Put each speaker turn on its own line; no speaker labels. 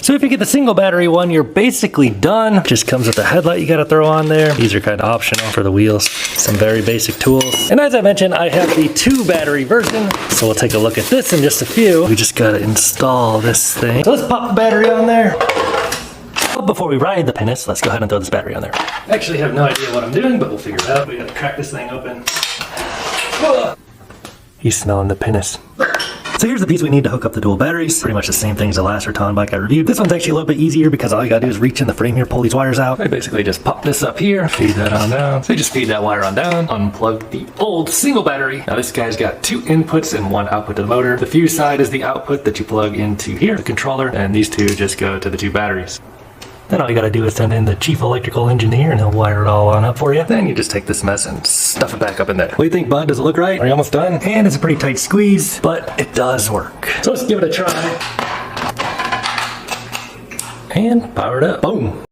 So if you get the single battery one, you're basically done. Just comes with a headlight you gotta throw on there. These are kind of optional for the wheels. Some very basic tools. And as I mentioned, I have the 2 battery version. So we'll take a look at this in just a few. We just gotta install this thing. So let's pop the battery on there. But before we ride the pinnace, let's go ahead and throw this battery on there. I actually have no idea what I'm doing, but we'll figure it out. We gotta crack this thing open. He's smelling the pinnace. So here's the piece we need to hook up the dual batteries. Pretty much the same thing as the last Rattan bike I reviewed. This one's actually a little bit easier because all you gotta do is reach in the frame here, pull these wires out. I basically just pop this up here, feed that on down. So you just feed that wire on down, unplug the old single battery. Now this guy's got 2 inputs and 1 output to the motor. The fuse side is the output that you plug into here, the controller, and these 2 just go to the 2 batteries. Then all you gotta do is send in the chief electrical engineer and he'll wire it all on up for you. Then you just take this mess and stuff it back up in there. What do you think, bud? Does it look right? Are you almost done? And it's a pretty tight squeeze, but it does work. So let's give it a try. And power it up. Boom.